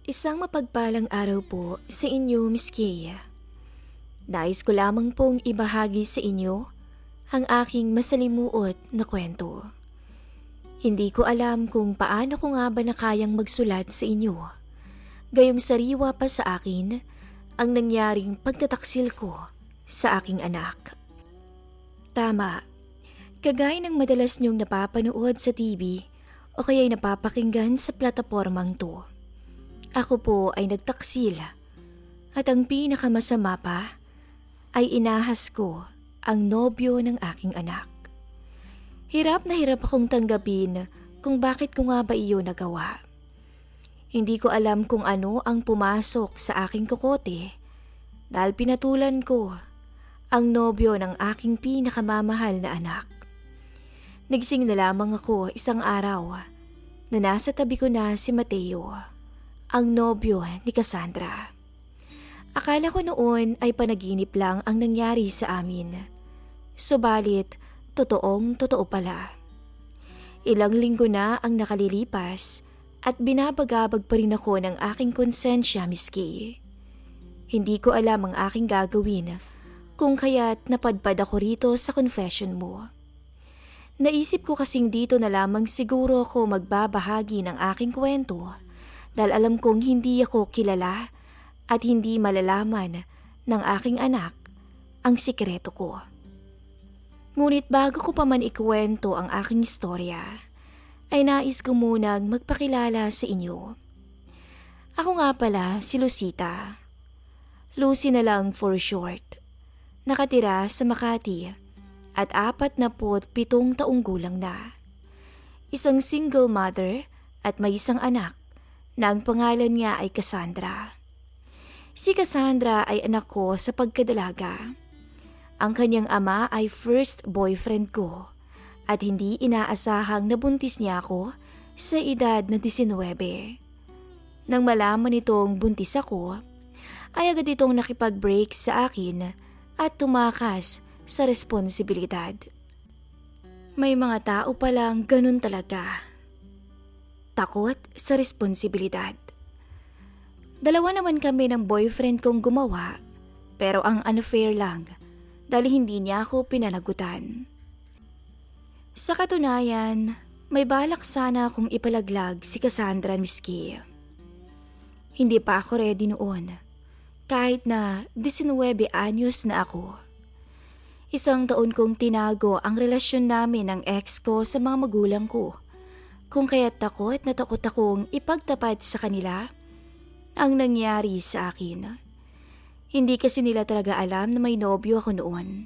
Isang mapagpalang araw po sa inyo, Miss Kay. Nais ko lamang pong ibahagi sa inyo ang aking masalimuot na kwento. Hindi ko alam kung paano ko nga ba nakayang magsulat sa inyo. Gayong sariwa pa sa akin ang nangyaring pagtataksil ko sa aking anak. Tama, kagaya ng madalas niyong napapanood sa TV o kaya'y napapakinggan sa platapormang to. Ako po ay nagtaksil at ang pinakamasama pa ay inahas ko ang nobyo ng aking anak. Hirap na hirap akong tanggapin kung bakit ko nga ba iyon nagawa. Hindi ko alam kung ano ang pumasok sa aking kokote dahil pinatulan ko ang nobyo ng aking pinakamamahal na anak. Nagising na lamang ako isang araw na nasa tabi ko na si Mateo, ang nobyo ni Cassandra. Akala ko noon ay panaginip lang ang nangyari sa amin. Subalit, totoo pala. Ilang linggo na ang nakalilipas at binabagabag pa rin ako ng aking konsensya, Miss Kay. Hindi ko alam ang aking gagawin kung kaya't napadpad ako rito sa confession mo. Naisip ko kasing dito na lamang siguro ako magbabahagi ng aking kwento dahil alam kong hindi ako kilala at hindi malalaman ng aking anak ang sikreto ko. Ngunit bago ko pa man ikwento ang aking istorya, ay nais ko munang magpakilala sa inyo. Ako nga pala si Lucita. Lucy na lang for short. Nakatira sa Makati at 47 taong gulang na. Isang single mother at may isang anak na ang pangalan niya ay Cassandra. Si Cassandra ay anak ko sa pagkadalaga. Ang kanyang ama ay first boyfriend ko at hindi inaasahang nabuntis niya ako sa edad na 19. Nang malaman nitong buntis ako, ay agad itong nakipag-break sa akin at tumakas sa responsibilidad. May mga tao palang ganun talaga. Takot sa responsibilidad. Dalawa naman kami ng boyfriend kong gumawa, pero ang unfair lang dahil hindi niya ako pinanagutan. Sa katunayan, may balak sana akong ipalaglag si Cassandra, Miss Kay. Hindi pa ako ready noon, kahit na 19 anyos na ako. Isang taon kong tinago ang relasyon namin ng ex ko sa mga magulang ko, kung kaya't takot na takot akong ipagtapat sa kanila ang nangyari sa akin. Hindi kasi nila talaga alam na may nobyo ako noon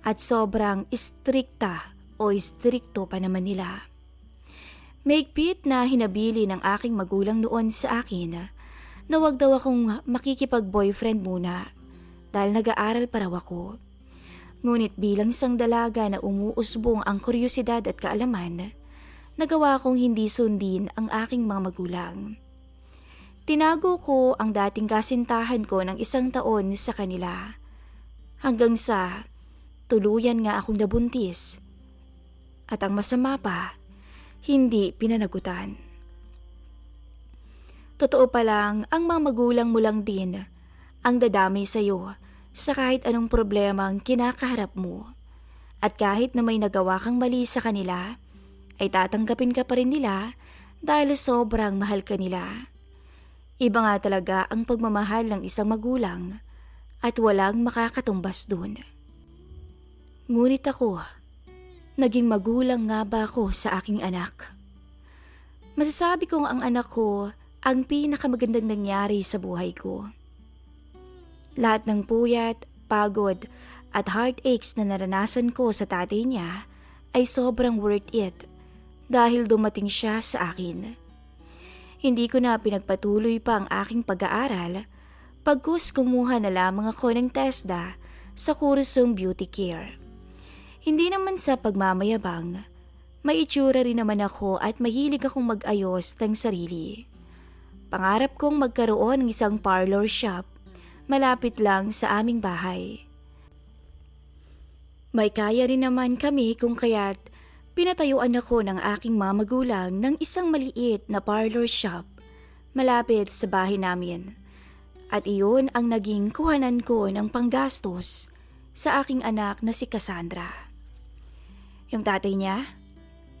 at sobrang istrikta o istrikto pa naman nila. Mahigpit na hinabili ng aking magulang noon sa akin na wag daw akong makikipag-boyfriend muna dahil nag-aaral pa raw ako. Ngunit bilang isang dalaga na umuusbong ang kuryosidad at kaalaman, nagawa kong hindi sundin ang aking mga magulang. Tinago ko ang dating kasintahan ko ng 1 taon sa kanila. Hanggang sa tuluyan nga akong nabuntis. At ang masama pa, hindi pinanagutan. Totoo pa lang, ang mga magulang mo lang din ang dadamay sa'yo sa kahit anong problema ang kinakaharap mo. At kahit na may nagawa kang mali sa kanila, ay tatanggapin ka pa rin nila dahil sobrang mahal ka nila. Iba nga talaga ang pagmamahal ng isang magulang at walang makakatumbas dun. Ngunit ako, naging magulang nga ba ako sa aking anak? Masasabi kong ang anak ko ang pinakamagandang nangyari sa buhay ko. Lahat ng puyat, pagod at heartaches na naranasan ko sa tatay niya ay sobrang worth it dahil dumating siya sa akin. Hindi ko na pinagpatuloy pa ang aking pag-aaral pagkus kumuha na lamang ako ng TESDA sa kursong beauty care. Hindi naman sa pagmamayabang, may itsura rin naman ako at mahilig akong mag-ayos ng sarili. Pangarap kong magkaroon ng isang parlor shop malapit lang sa aming bahay. May kaya rin naman kami kung kaya't pinatayuan ako ng aking mga magulang ng isang maliit na parlor shop malapit sa bahay namin. At iyon ang naging kuhanan ko ng panggastos sa aking anak na si Cassandra. Yung tatay niya,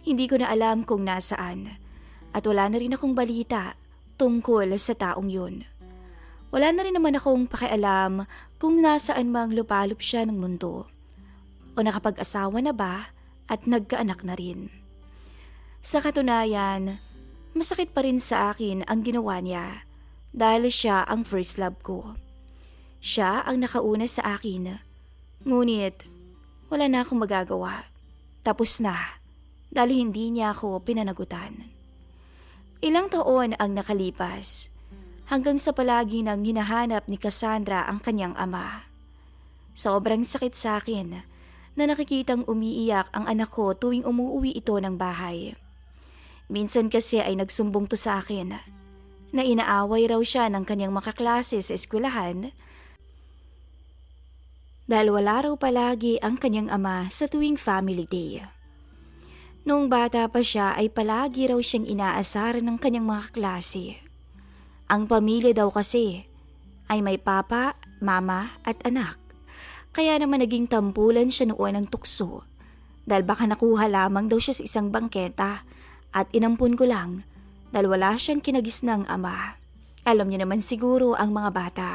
hindi ko na alam kung nasaan at wala na rin akong balita tungkol sa taong yun. Wala na rin naman akong pakialam kung nasaan mang lupalop siya ng mundo o nakapag-asawa na ba at nagkaanak na rin. Sa katunayan, masakit pa rin sa akin ang ginawa niya dahil siya ang first love ko. Siya ang nakauna sa akin, ngunit wala na akong magagawa. Tapos na dahil hindi niya ako pinanagutan. Ilang taon ang nakalipas hanggang sa palagi nang hinahanap ni Cassandra ang kanyang ama. Sobrang sakit sa akin na nakikitang umiiyak ang anak ko tuwing umuuwi ito ng bahay. Minsan kasi ay nagsumbong to sa akin na inaaway raw siya ng kanyang makaklase sa eskwelahan dahil wala raw palagi ang kanyang ama sa tuwing family day. Noong bata pa siya ay palagi raw siyang inaasaran ng kanyang mga kaklase. Ang pamilya daw kasi ay may papa, mama at anak. Kaya naman naging tampulan siya noon ng tukso dahil baka nakuha lamang daw siya sa isang bangketa at inampun ko lang dahil wala siyang kinagisnang ama. Alam niyo naman siguro ang mga bata.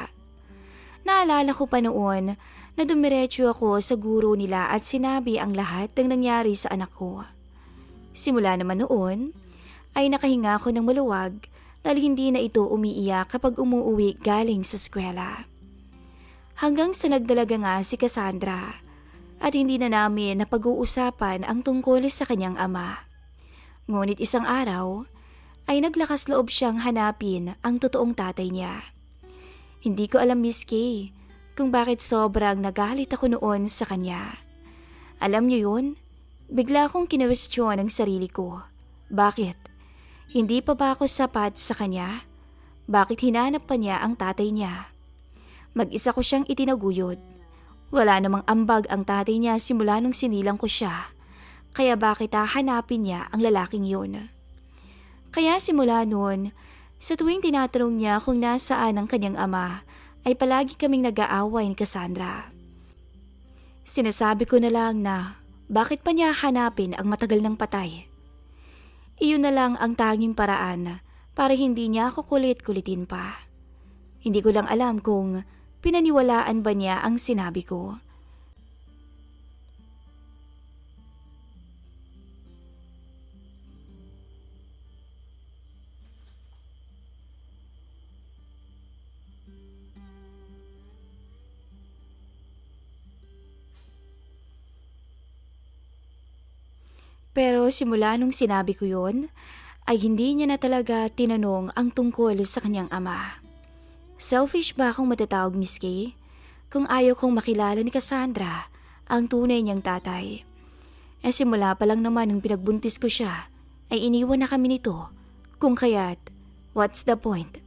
Naalala ko pa noon na dumiretso ako sa guro nila at sinabi ang lahat ng nangyari sa anak ko. Simula naman noon ay nakahinga ako ng maluwag dahil hindi na ito umiiyak kapag umuuwi galing sa eskwela. Hanggang sa nagdalaga nga si Cassandra at hindi na namin napag-uusapan ang tungkol sa kanyang ama. Ngunit isang araw ay naglakas loob siyang hanapin ang totoong tatay niya. Hindi ko alam, Miss Kay, kung bakit sobrang nagalit ako noon sa kanya. Alam niyo yun? Bigla akong kinwestiyon ang sarili ko. Bakit? Hindi pa ba ako sapat sa kanya? Bakit hinanap pa niya ang tatay niya? Mag-isa ko siyang itinaguyod. Wala namang ambag ang tatay niya simula nung sinilang ko siya. Kaya bakit hahanapin niya ang lalaking yun? Kaya simula noon, sa tuwing tinatanong niya kung nasaan ang kanyang ama, ay palagi kaming nag-aaway ni Cassandra. Sinasabi ko na lang na bakit pa niya hanapin ang matagal ng patay? Iyon na lang ang tanging paraan para hindi niya ako kulit-kulitin pa. Hindi ko lang alam kung pinaniwalaan ba niya ang sinabi ko. Pero simula nung sinabi ko yun, ay hindi niya na talaga tinanong ang tungkol sa kanyang ama. Selfish ba akong matatawag, Miss Kay? Kung ayaw kong makilala ni Cassandra ang tunay niyang tatay. Simula pa lang naman nung pinagbuntis ko siya, ay iniwan na kami nito. Kung kaya't, what's the point?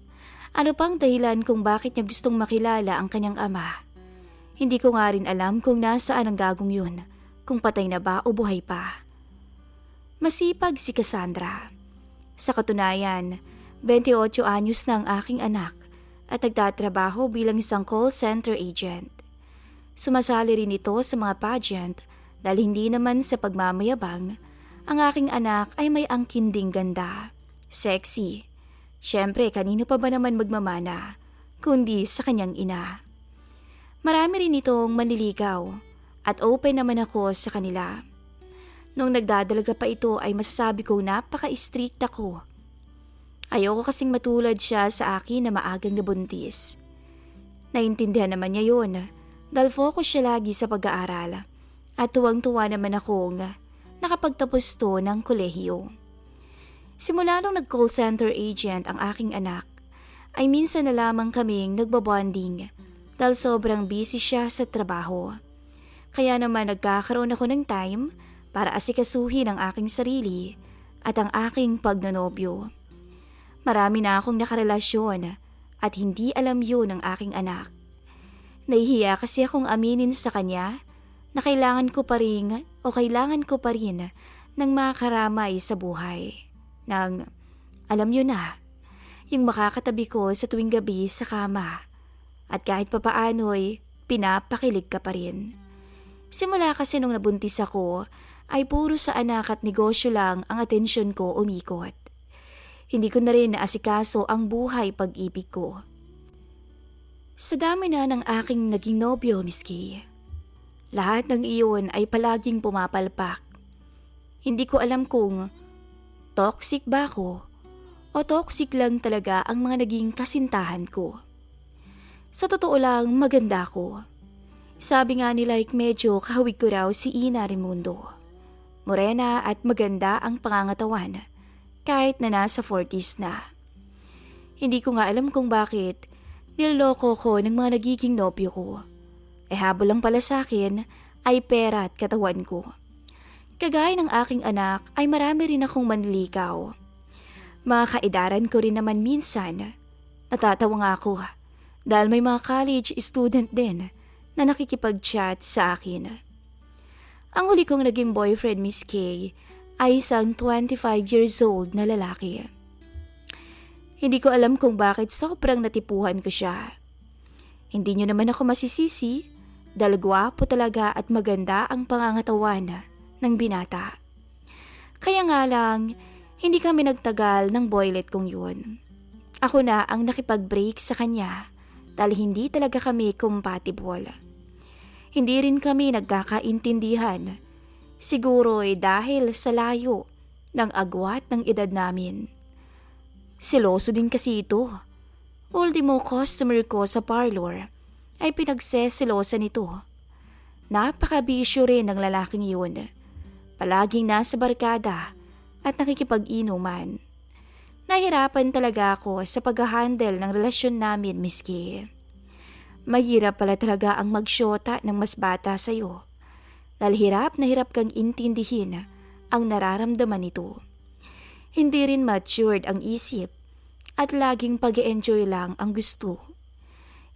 Ano pang dahilan kung bakit niya gustong makilala ang kanyang ama? Hindi ko nga rin alam kung nasaan ang gagong yun, kung patay na ba o buhay pa. Masipag si Cassandra. Sa katunayan, 28 anyos na ang aking anak at nagtatrabaho bilang isang call center agent. Sumasali rin ito sa mga pageant dahil hindi naman sa pagmamayabang, ang aking anak ay may angkin ding ganda, sexy. Siyempre, kanino pa ba naman magmamana, kundi sa kanyang ina. Marami rin itong manliligaw at open naman ako sa kanila. Nung nagdadalaga pa ito ay masasabi kong napaka-strict ako. Ayoko kasing matulad siya sa akin na maagang nabuntis. Naintindihan naman niya yun dahil focus siya lagi sa pag-aaral at tuwang-tuwa naman akong nakapagtapos to ng kolehiyo. Simula nung nag-call center agent ang aking anak ay minsan na lamang kaming nagbabonding dahil sobrang busy siya sa trabaho. Kaya naman nagkakaroon ako ng time para asikasuhin ang aking sarili at ang aking pagnanobyo. Marami na akong nakarelasyon at hindi alam yun ng aking anak. Nahihiya kasi akong aminin sa kanya na kailangan ko pa rin ng makaramay sa buhay. Alam nyo na, yung makakatabi ko sa tuwing gabi sa kama. At kahit papaano'y pinapakilig ka pa rin. Simula kasi nung nabuntis ako, ay puro sa anak at negosyo lang ang atensyon ko umikot. Hindi ko na rin naasikaso ang buhay pag-ibig ko. Sa dami na ng aking naging nobyo, Miss Kay, lahat ng iyon ay palaging pumapalpak. Hindi ko alam kung toxic ba ako o toxic lang talaga ang mga naging kasintahan ko. Sa totoo lang, maganda ako. Sabi nga nila medyo kahawig ko raw si Ina Raimundo. Morena at maganda ang pangangatawan kahit na nasa 40s na. Hindi ko nga alam kung bakit niloloko ko ng mga nagiging nobyo ko. Habol lang pala sa akin ay pera at katawan ko. Kagaya ng aking anak ay marami rin akong manlikaw. Mga kaedaran ko rin naman minsan. Natatawa nga ako dahil may mga college student din na nakikipag-chat sa akin. Ang huli kong naging boyfriend, Miss Kay, ay isang 25 years old na lalaki. Hindi ko alam kung bakit sobrang natipuhan ko siya. Hindi niyo naman ako masisisi dahil gwapo talaga at maganda ang pangangatawan ng binata. Kaya nga lang, hindi kami nagtagal ng boylet kong yun. Ako na ang nakipag-break sa kanya dahil hindi talaga kami compatible. Hindi rin kami nagkakaintindihan. Siguro dahil sa layo ng agwat ng edad namin. Seloso din kasi ito. Ultimo customer ko sa parlor ay pinagseselosa nito. Napakabisyo rin ng lalaking yun. Palaging nasa barkada at nakikipag-inuman. Nahirapan talaga ako sa pag-handle ng relasyon namin, Miss Kay. Mahirap pala talaga ang magsyota ng mas bata sa'yo. Dahil hirap na hirap kang intindihin ang nararamdaman nito. Hindi rin matured ang isip at laging pag-enjoy lang ang gusto.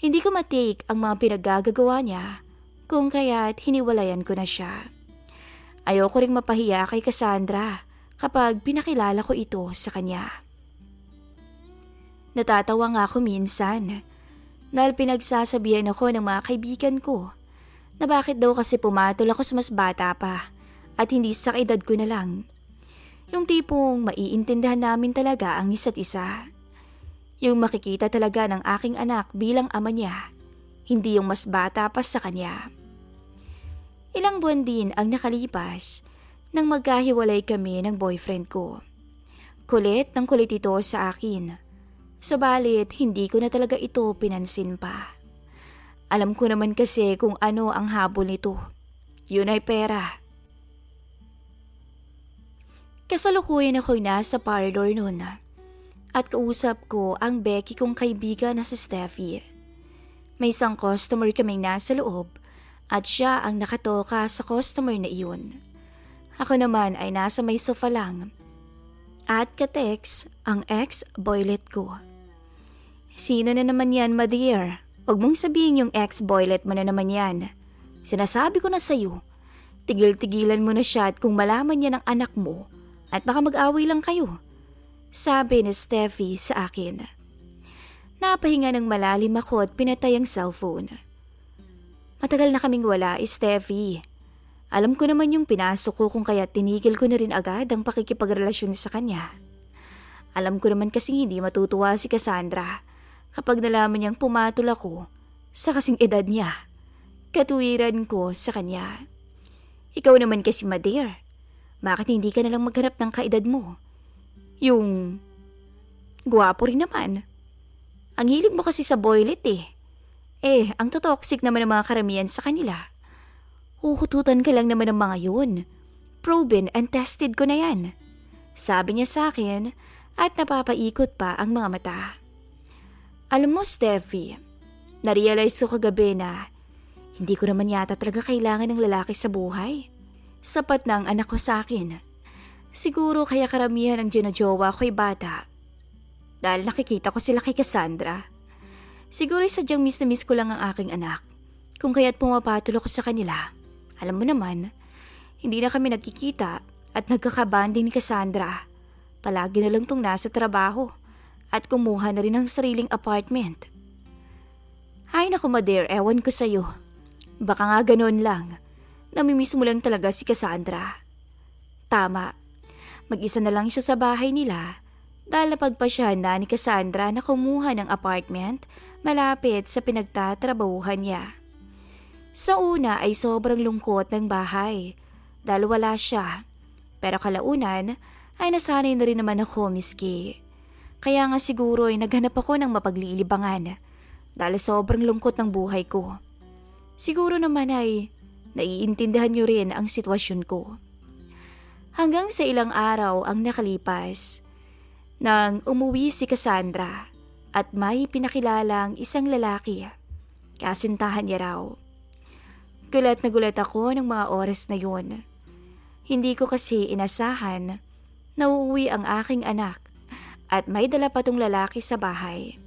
Hindi ko matake ang mga pinagagagawa niya kung kaya't hiniwalayan ko na siya. Ayoko ring mapahiya kay Cassandra kapag pinakilala ko ito sa kanya. Natatawa nga ako minsan dahil pinagsasabihan ako ng mga kaibigan ko na bakit daw kasi pumatol ako sa mas bata pa at hindi sa edad ko na lang. Yung tipong maiintindihan namin talaga ang isa't isa. Yung makikita talaga ng aking anak bilang ama niya, hindi yung mas bata pa sa kanya. Ilang buwan din ang nakalipas nang magkahiwalay kami ng boyfriend ko. Kulit ng kulit ito sa akin. Subalit, hindi ko na talaga ito pinansin pa. Alam ko naman kasi kung ano ang habol nito. Yun ay pera. Kasalukuyan ako'y nasa parlor noon at kausap ko ang Becky kong kaibigan na si Steffi. May isang customer kaming nasa loob at siya ang nakatoka sa customer na iyon. Ako naman ay nasa may sofa lang at kateks ang ex-boylet ko. Sino na naman yan, my dear? Huwag mong sabihin yung ex-boylet mo na naman yan. Sinasabi ko na sa'yo, tigil-tigilan mo na siya at kung malaman niya ng anak mo at baka mag-away lang kayo. Sabi ni Steffi sa akin. Napahinga ng malalim ako at pinatay ang cellphone. Matagal na kaming wala, Steffi. Alam ko naman yung pinasok ko kung kaya tinigil ko na rin agad ang pakikipagrelasyon sa kanya. Alam ko naman kasing hindi matutuwa si Cassandra kapag nalaman niyang pumatol ako sa kasing edad niya. Katuwiran ko sa kanya. Ikaw naman kasi, Madir. Bakit hindi ka nalang maghanap ng kaedad mo? Yung gwapo rin naman. Ang hilig mo kasi sa boylet ang totoxic naman ng mga karamihan sa kanila. Huhututan ka lang naman ng mga yun. Proven and tested ko na yan. Sabi niya sa akin at napapaikot pa ang mga mata. Alam mo, Steffi, narealize ko kagabi na hindi ko naman yata talaga kailangan ng lalaki sa buhay. Sapat na ang anak ko sa akin. Siguro kaya karamihan ang ginajowa ko'y bata. Dahil nakikita ko sila kay Cassandra. Siguro sadyang miss na miss ko lang ang aking anak. Kung kaya't pumapatol ako sa kanila. Alam mo naman, hindi na kami nagkikita at nagkakabanding ni Cassandra. Palagi na lang tong nasa trabaho at kumuha na rin ng sariling apartment. Ay naku Mader, ewan ko sa'yo. Baka nga ganoon lang. Namimiss mo lang talaga si Cassandra. Tama, mag-isa na lang siya sa bahay nila dahil napagpasya na ni Cassandra na kumuha ng apartment malapit sa pinagtatrabahuhan niya. Sa una ay sobrang lungkot ng bahay dahil wala siya. Pero kalaunan ay nasanay na rin naman ako, Miss Kay. Kaya nga siguro ay naghanap ako ng mapaglilibangan dahil sobrang lungkot ng buhay ko. Siguro naman ay naiintindihan niyo rin ang sitwasyon ko. Hanggang sa ilang araw ang nakalipas nang umuwi si Cassandra at may pinakilalang isang lalaki. Kasintahan niya raw. Gulat na gulat ako ng mga oras na yun. Hindi ko kasi inasahan na uuwi ang aking anak at may dala pa tong lalaki sa bahay.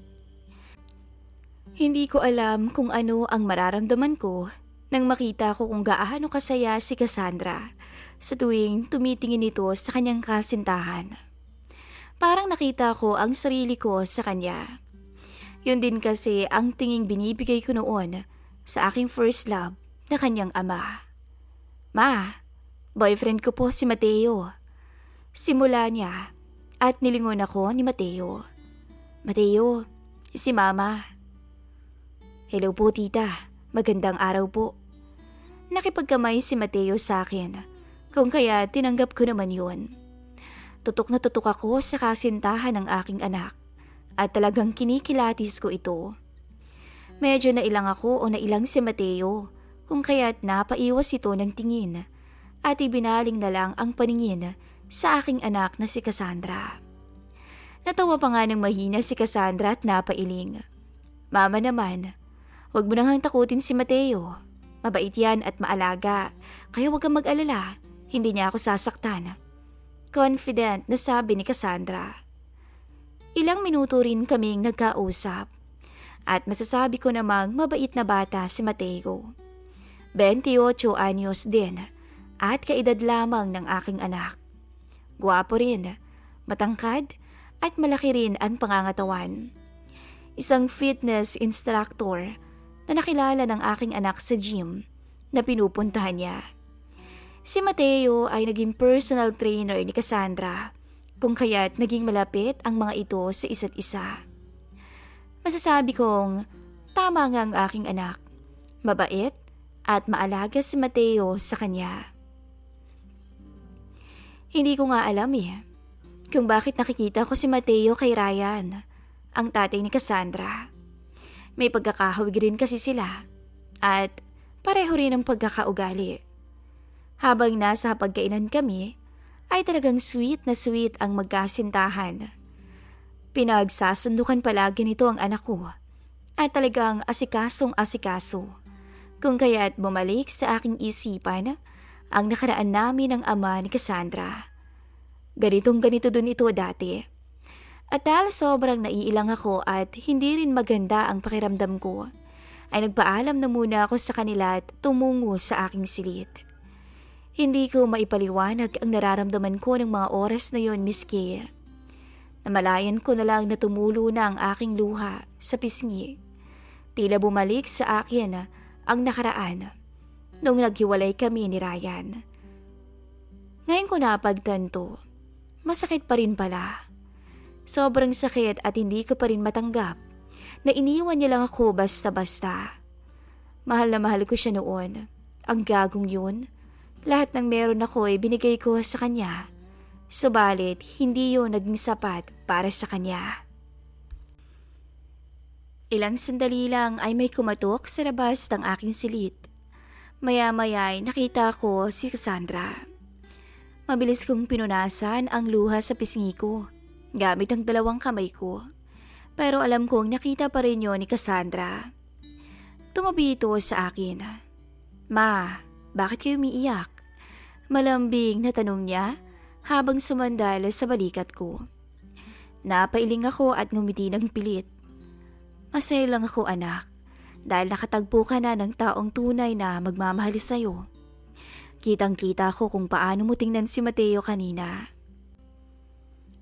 Hindi ko alam kung ano ang mararamdaman ko nang makita ko kung gaano kasaya si Cassandra sa tuwing tumitingin ito sa kanyang kasintahan. Parang nakita ko ang sarili ko sa kanya. Yun din kasi ang tinging binibigay ko noon sa aking first love na kanyang ama. Ma, boyfriend ko po si Mateo. Simula niya at nilingon ako ni Mateo. Mateo, si Mama. Hello po tita, magandang araw po. Nakipagkamay si Mateo sa akin, kung kaya tinanggap ko naman yun. Tutok na tutok ako sa kasintahan ng aking anak at talagang kinikilatis ko ito. Medyo nailang ako o nailang si Mateo, kung kaya't napaiwas ito ng tingin at ibinaling na lang ang paningin sa aking anak na si Cassandra. Natawa pa nga ng mahina si Cassandra at napailing. Mama naman, huwag mo nang takutin si Mateo. Mabait yan at maalaga, kaya huwag kang mag-alala, hindi niya ako sasaktan. Confident na sabi ni Cassandra. Ilang minuto rin kaming nagkausap at masasabi ko namang mabait na bata si Mateo. 28 anyos din at kaedad lamang ng aking anak. Gwapo rin, matangkad at malaki rin ang pangangatawan. Isang fitness instructor na nakilala ng aking anak sa gym na pinupuntahan niya. Si Mateo ay naging personal trainer ni Cassandra, kung kaya't naging malapit ang mga ito sa isa't isa. Masasabi kong tama nga ang aking anak, mabait at maalaga si Mateo sa kanya. Hindi ko nga alam kung bakit nakikita ko si Mateo kay Ryan, ang tatay ni Cassandra. May pagkakahawig rin kasi sila at pareho rin ang pagkakaugali. Habang nasa pagkainan kami, ay talagang sweet na sweet ang magkasintahan. Pinagsasandukan palagi nito ang anak ko at talagang asikasong asikaso. Kung kaya't bumalik sa aking isipan ang nakaraan namin ng ama ni Cassandra. Ganitong ganito dun ito dati. At dahil sobrang naiilang ako at hindi rin maganda ang pakiramdam ko, ay nagpaalam na muna ako sa kanila at tumungo sa aking silid. Hindi ko maipaliwanag ang nararamdaman ko ng mga oras na yon, Miss Kay. Namalayan ko na lang na tumulo na ang aking luha sa pisngi. Tila bumalik sa akin ang nakaraan nung naghiwalay kami ni Ryan. Ngayon ko napagtanto, masakit pa rin pala. Sobrang sakit at hindi ko pa rin matanggap na iniwan niya lang ako basta-basta. Mahal na mahal ko siya noon. Ang gagong yun. Lahat ng meron ako ay binigay ko sa kanya. Subalit, hindi yun naging sapat para sa kanya. Ilang sandali lang ay may kumatok sa labas ng aking silid. Maya-maya ay nakita ko si Cassandra. Mabilis kong pinunasan ang luha sa pisngi ko gamit ang dalawang kamay ko. Pero alam kong nakita pa rin yun ni Cassandra. Tumabi ito sa akin. Ma, bakit kayo umiiyak? Malambing na tanong niya habang sumandal sa balikat ko. Napailing ako at ngumiti ng pilit. Masaya lang ako anak dahil nakatagpo ka na ng taong tunay na magmamahal sa'yo. Kitang-kita ko kung paano mo tingnan si Mateo kanina.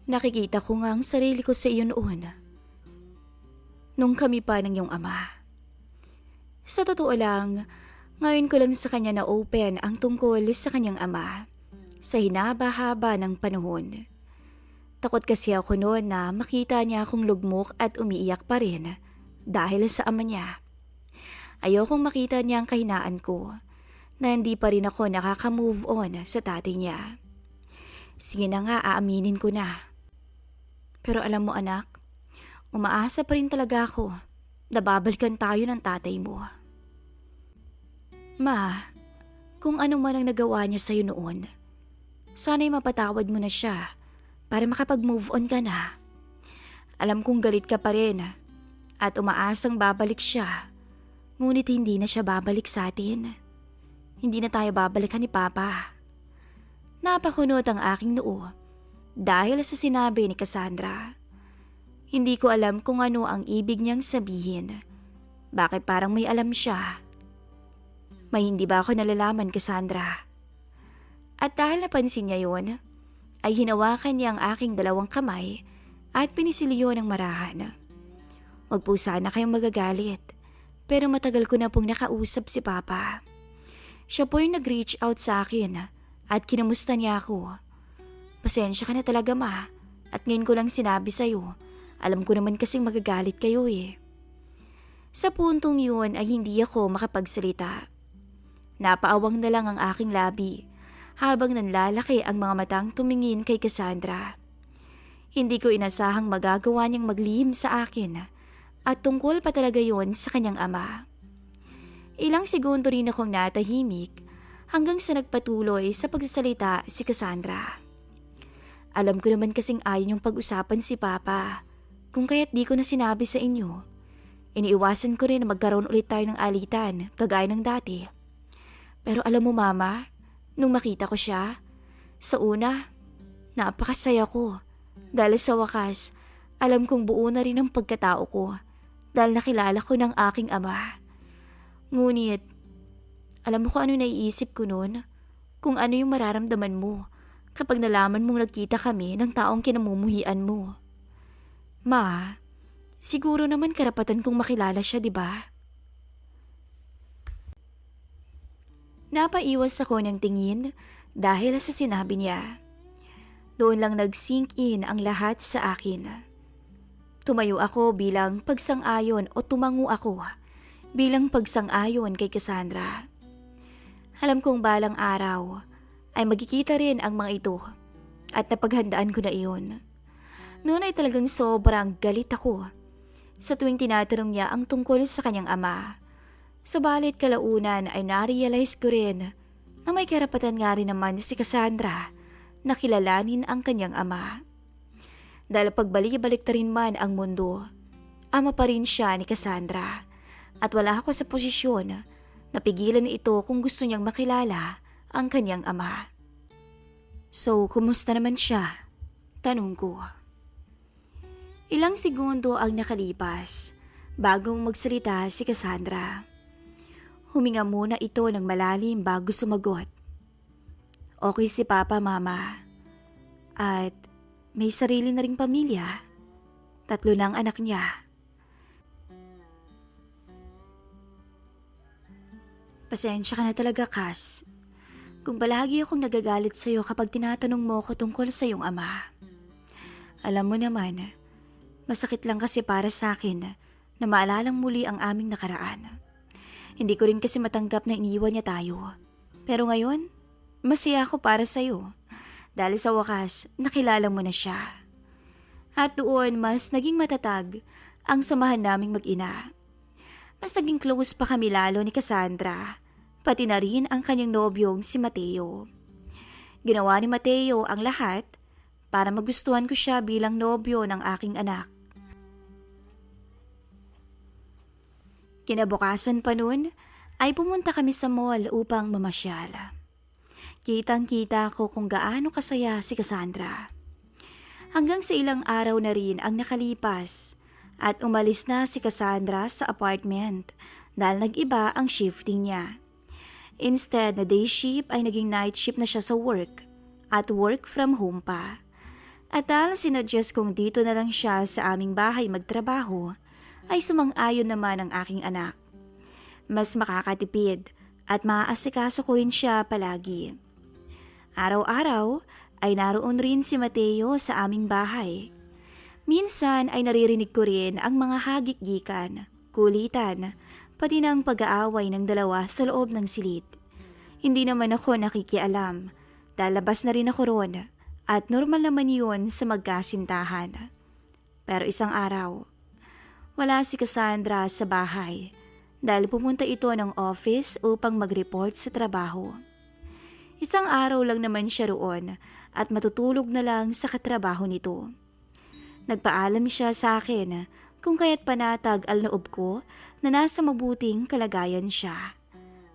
Nakikita ko nga ang sarili ko sa iyo noon. Nung kami pa ng iyong ama. Sa totoo lang, ngayon ko lang sa kanya na open ang tungkol sa kanyang ama sa hinaba-haba ng panahon. Takot kasi ako noon na makita niya akong lugmok at umiiyak pa rin dahil sa ama niya. Ayokong makita niya ang kahinaan ko na hindi pa rin ako nakaka-move on sa tatay niya. Sige na nga, aaminin ko na. Pero alam mo anak, umaasa pa rin talaga ako na babalikan tayo ng tatay mo. Ma, kung ano man ang nagawa niya sa'yo noon, sana'y mapatawad mo na siya para makapag-move on ka na. Alam kong galit ka pa rin at umaasang babalik siya, ngunit hindi na siya babalik sa atin. Hindi na tayo babalikan ni Papa. Napakunot ang aking noo dahil sa sinabi ni Cassandra. Hindi ko alam kung ano ang ibig niyang sabihin. Bakit parang may alam siya? May hindi ba ako nalalaman, Cassandra? At dahil napansin niya yun, ay hinawakan niya ang aking dalawang kamay at pinisilyo ng marahan. Huwag po sana kayong magagalit, pero matagal ko na pong nakausap si Papa. Siya po yung nag-reach out sa akin at kinamusta niya ako. Pasensya ka na talaga, Ma, at ngayon ko lang sinabi sa'yo. Alam ko naman kasing magagalit kayo eh. Sa puntong yun ay hindi ako makapagsalita. Napaawang na lang ang aking labi habang nanlalaki ang mga matang tumingin kay Cassandra. Hindi ko inasahang magagawa niyang maglihim sa akin at tungkol pa talaga yun sa kanyang ama. Ilang segundo rin akong natahimik hanggang sa nagpatuloy sa pagsasalita si Cassandra. Alam ko naman kasing ayaw niyong pag-usapan si Papa, kung kaya't di ko na sinabi sa inyo. Iniiwasan ko rin na magkaroon ulit tayo ng alitan, kagaya ng dati. Pero alam mo Mama, nung makita ko siya, sa una, napakasaya ko. Dahil sa wakas, alam kong buo na rin ang pagkatao ko dahil nakilala ko ng aking ama. Ngunit, alam mo kung ano naiisip ko noon? Kung ano yung mararamdaman mo kapag nalaman mong nagkita kami ng taong kinamumuhian mo. Ma, siguro naman karapatan kong makilala siya, di ba? Napaiwas ako ng tingin dahil sa sinabi niya. Doon lang nag-sink in ang lahat sa akin. Tumayo ako bilang pagsang-ayon o tumango ako bilang pagsang-ayon kay Cassandra. Alam kong balang araw ay magkikita rin ang mga ito at napaghandaan ko na iyon. Noon ay talagang sobrang galit ako sa tuwing tinatanong niya ang tungkol sa kanyang ama. Subalit kalaunan ay na-realize ko rin na may karapatan nga rin naman si Cassandra na kilalanin ang kanyang ama. Dahil pagbalik-balik rin man ang mundo, ama pa rin siya ni Cassandra at wala ako sa posisyon na pigilan ito kung gusto niyang makilala ang kanyang ama. So, kumusta naman siya? Tanong ko. Ilang segundo ang nakalipas bago magsalita si Cassandra. Huminga muna ito ng malalim bago sumagot. Okay si Papa, Mama. At may sarili na ring pamilya. 3 lang anak niya. Pasensya ka na talaga, Cass. Kung palagi akong nagagalit sa'yo kapag tinatanong mo ko tungkol sa iyong ama. Alam mo naman, masakit lang kasi para sa akin na maalalang muli ang aming nakaraan. Hindi ko rin kasi matanggap na iniwan niya tayo. Pero ngayon, masaya ako para sa'yo. Dahil sa wakas, nakilala mo na siya. At doon, mas naging matatag ang samahan naming mag-ina. Mas naging close pa kami lalo ni Cassandra, pati na rin ang kanyang nobyong si Mateo. Ginawa ni Mateo ang lahat para magustuhan ko siya bilang nobyo ng aking anak. Kinabukasan pa nun ay pumunta kami sa mall upang mamasyal. Kitang-kita ko kung gaano kasaya si Cassandra. Hanggang sa ilang araw na rin ang nakalipas at umalis na si Cassandra sa apartment dahil nag-iba ang shifting niya. Instead na day shift ay naging night shift na siya sa work at work from home pa. At dahil sinuggest kong dito na lang siya sa aming bahay magtrabaho, ay sumang-ayon naman ang aking anak. Mas makakatipid at maaasikaso ko rin siya palagi. Araw-araw ay naroon rin si Mateo sa aming bahay. Minsan ay naririnig ko rin ang mga hagik-gikan, kulitan, pati ng pag-aaway ng dalawa sa loob ng silid. Hindi naman ako nakikialam, lalabas na rin ako ron at normal naman yun sa magkasintahan. Pero isang araw, wala si Cassandra sa bahay dahil pumunta ito ng office upang mag-report sa trabaho. Isang araw lang naman siya roon at matutulog na lang sa katrabaho nito. Nagpaalam siya sa akin kung kaya't panatag ang loob ko na nasa mabuting kalagayan siya.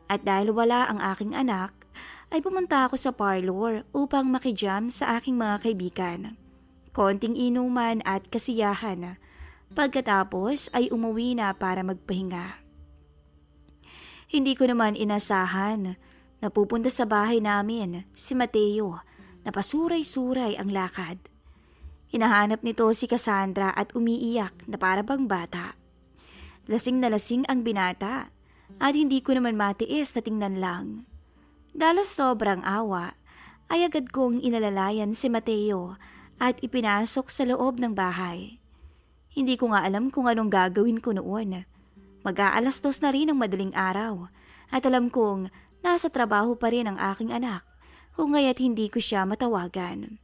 At dahil wala ang aking anak, ay pumunta ako sa parlor upang makijam sa aking mga kaibigan. Konting inuman at kasiyahan. Pagkatapos ay umuwi na para magpahinga. Hindi ko naman inasahan na pupunta sa bahay namin si Mateo na pasuray-suray ang lakad. Hinahanap nito si Cassandra at umiiyak na para bang bata. Lasing na lasing ang binata at hindi ko naman matiis na tingnan lang. Dahil sobrang awa ay agad kong inalalayan si Mateo at ipinasok sa loob ng bahay. Hindi ko nga alam kung anong gagawin ko noon. Mag-aalas 2 na rin ang madaling araw at alam kong nasa trabaho pa rin ang aking anak kung ngaya't hindi ko siya matawagan.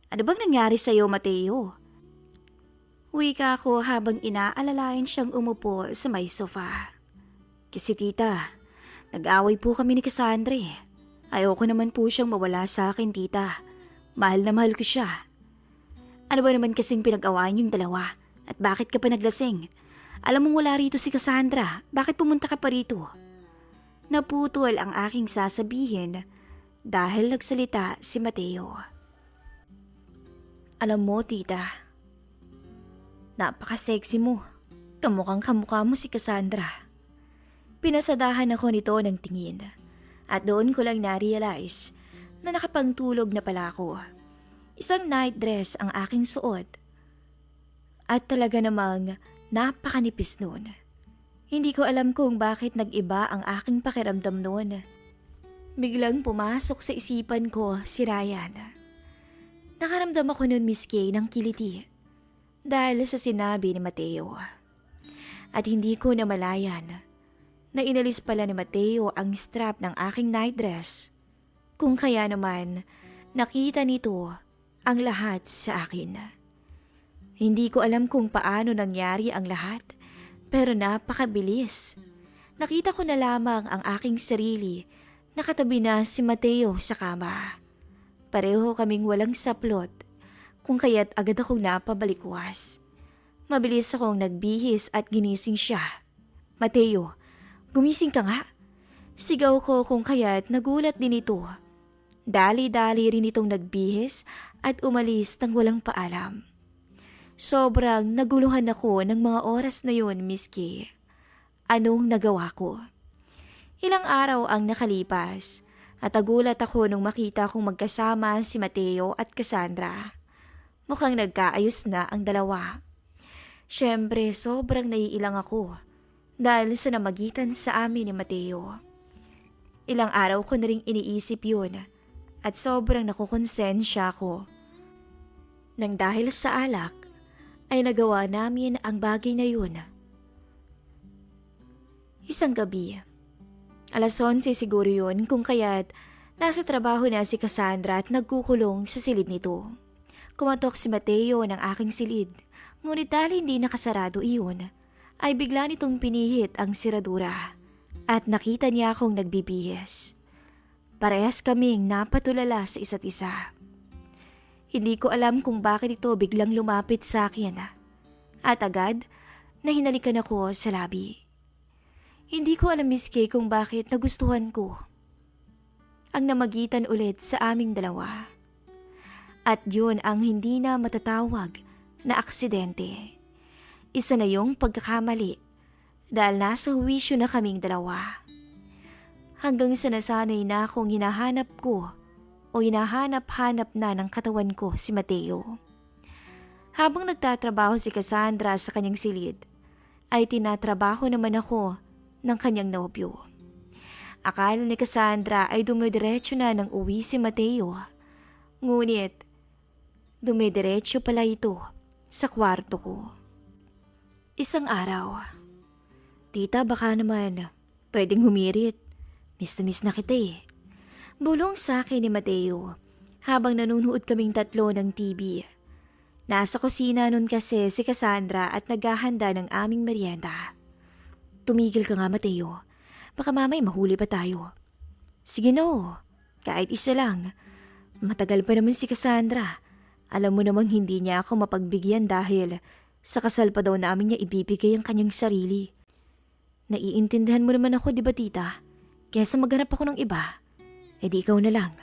Ano bang nangyari sa iyo, Mateo? Wika ko habang inaalalayan siyang umupo sa may sofa. Kasi tita, nag-away po kami ni Cassandra. Ayoko naman po siyang mawala sa akin, tita. Mahal na mahal ko siya. Ano ba naman kasing pinag-awayan yung dalawa? At bakit ka pa naglasing? Alam mong wala rito si Cassandra. Bakit pumunta ka pa rito? Naputol ang aking sasabihin dahil nagsalita si Mateo. Alam mo, tita, napaka-sexy mo. Kamukhang kamukha mo si Cassandra. Pinasadahan ako nito ng tingin at doon ko lang na-realize na nakapangtulog na pala ako. Isang night dress ang aking suot at talaga namang napakanipis noon. Hindi ko alam kung bakit nag-iba ang aking pakiramdam noon. Biglang pumasok sa isipan ko si Ryan. Nakaramdam ako noon, Miss Kay, ng kiliti dahil sa sinabi ni Mateo. At hindi ko namalayan na inalis pala ni Mateo ang strap ng aking night dress. Kung kaya naman, nakita nito ang lahat sa akin. Hindi ko alam kung paano nangyari ang lahat, pero napakabilis. Nakita ko na lamang ang aking sarili, nakatabi na si Mateo sa kama. Pareho kaming walang saplot, kung kaya't agad akong napabalikwas. Mabilis akong nagbihis at ginising siya. Mateo, gumising ka nga. Sigaw ko kung kaya't nagulat din ito. Dali-dali rin itong nagbihis at umalis nang walang paalam. Sobrang naguluhan ako ng mga oras na yun, Miss Kay. Anong nagawa ko? Ilang araw ang nakalipas at nagulat ako nung makita kong magkasama si Mateo at Cassandra. Mukhang nagkaayos na ang dalawa. Siyempre, sobrang naiilang ako dahil sa namagitan sa amin ni Mateo. Ilang araw ko na ring iniisip yun at sobrang nakukonsensya ko. Nang dahil sa alak, ay nagawa namin ang bagay na yun. Isang gabi, alas 11 siguro yun kung kaya't nasa trabaho na si Cassandra at nagkukulong sa silid nito. Kumatok si Mateo ng aking silid, ngunit dahil hindi nakasarado iyon, ay bigla nitong pinihit ang siradura at nakita niya akong nagbibihis. Parehas kaming napatulala sa isa't isa. Hindi ko alam kung bakit ito biglang lumapit sa akin at agad na hinalikan ako sa labi. Hindi ko alam, Miss Kay, kung bakit nagustuhan ko ang namagitan ulit sa aming dalawa. At yun ang hindi na matatawag na aksidente. Isa na yung pagkakamali dahil nasa huwisyo na kaming dalawa. Hanggang sa nasanay na akong hinahanap ko o hinahanap-hanap na ng katawan ko si Mateo. Habang nagtatrabaho si Cassandra sa kanyang silid, ay tinatrabaho naman ako ng kanyang nobyo. Akala ni Cassandra ay dumidiretso na ng uwi si Mateo. Ngunit, dumidiretso pala ito sa kwarto ko. Isang araw, "Tita, baka naman pwedeng humirit. Miss na kita eh." Bulong sa akin ni Mateo habang nanunood kaming tatlo ng TV. Nasa kusina nun kasi si Cassandra at naghahanda ng aming merienda. "Tumigil ka nga, Mateo. Baka mamay mahuli pa tayo." "Sige no, kahit isa lang. Matagal pa naman si Cassandra. Alam mo namang hindi niya ako mapagbigyan dahil sa kasal pa daw namin niya ibibigay ang kanyang sarili. Naiintindihan mo naman ako, di ba tita? Kesa maghanap ako ng iba, edi ikaw na lang."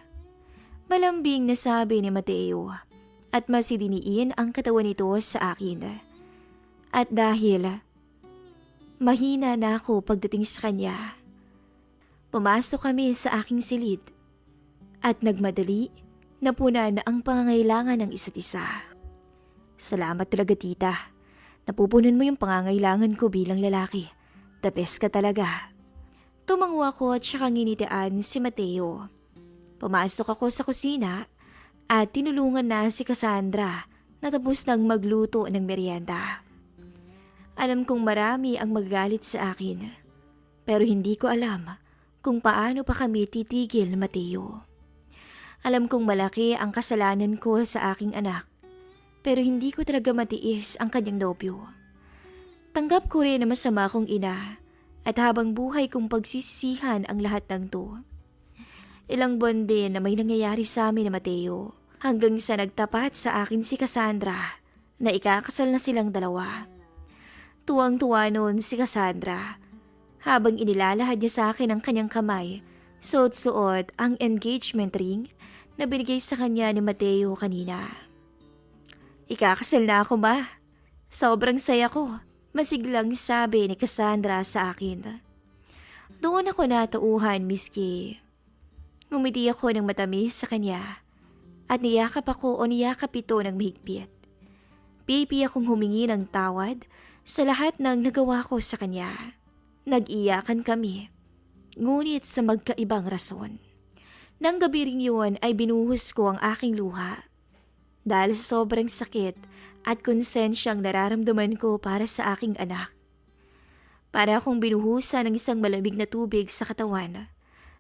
Malambing na sabi ni Mateo at masidiniin ang katawan nito sa akin. At dahil mahina na ako pagdating sa kanya, pumasok kami sa aking silid at nagmadali na puna na ang pangangailangan ng isa't isa. "Salamat talaga tita. Napupunan mo yung pangangailangan ko bilang lalaki. The best ka talaga." Tumango ako at saka nginitian si Mateo. Pumasok ako sa kusina at tinulungan na si Cassandra na tapos nang magluto ng merienda. Alam kong marami ang magagalit sa akin, pero hindi ko alam kung paano pa kami titigil, Mateo. Alam kong malaki ang kasalanan ko sa aking anak, pero hindi ko talaga matiis ang kanyang nobyo. Tanggap ko rin na masama kong ina at habang buhay kong pagsisisihan ang lahat ng to. Ilang buwan din na may nangyayari sa amin ni Mateo hanggang sa nagtapat sa akin si Cassandra na ikakasal na silang dalawa. Tuwang-tuwa noon si Cassandra habang inilalahad niya sa akin ang kanyang kamay, suot-suot ang engagement ring na binigay sa kanya ni Mateo kanina. "Ikakasal na ako, ma. Sobrang saya ko," masiglang sabi ni Cassandra sa akin. Doon ako natauhan, miski. Ngumiti ako ng matamis sa kanya at niyakap ako o niyakap ito ng mahigpit. Pipi akong humingi ng tawad sa lahat ng nagawa ko sa kanya. Nag-iyakan kami, ngunit sa magkaibang rason. Nang gabi rin yun ay binuhos ko ang aking luha. Dahil sa sobrang sakit at konsensyang nararamdaman ko para sa aking anak. Para akong binuhusan ng isang malamig na tubig sa katawan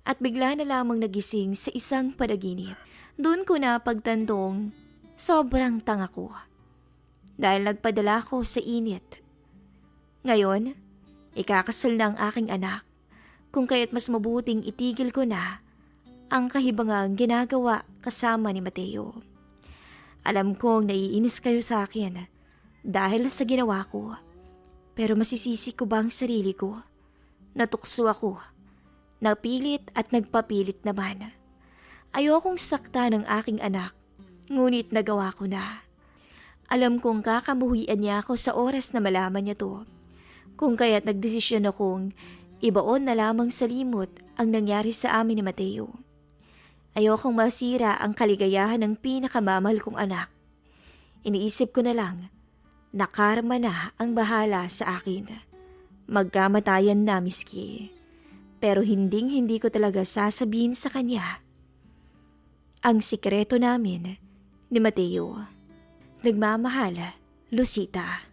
at bigla na lamang nagising sa isang panaginip. Doon ko na pagtantong sobrang tanga ko dahil nagpadala ko sa init. Ngayon, ikakasal na ang aking anak, kung kaya't mas mabuting itigil ko na ang kahibangang ginagawa kasama ni Mateo. Alam kong naiinis kayo sa akin dahil sa ginawa ko, pero masisisi ko ba ang sarili ko? Natukso ako, napilit at nagpapilit naman. Ayokong sakta ng aking anak, ngunit nagawa ko na. Alam kong kakamuhian niya ako sa oras na malaman niya to, kung kaya't nagdesisyon akong ibaon na lamang sa limot ang nangyari sa amin ni Mateo. Ayokong masira ang kaligayahan ng pinakamamahal kong anak. Iniisip ko na lang na karma na ang bahala sa akin. Magkamatayan na, miski. Pero hindi ko talaga sasabihin sa kanya ang sikreto namin ni Mateo. Nagmamahal, Lucita.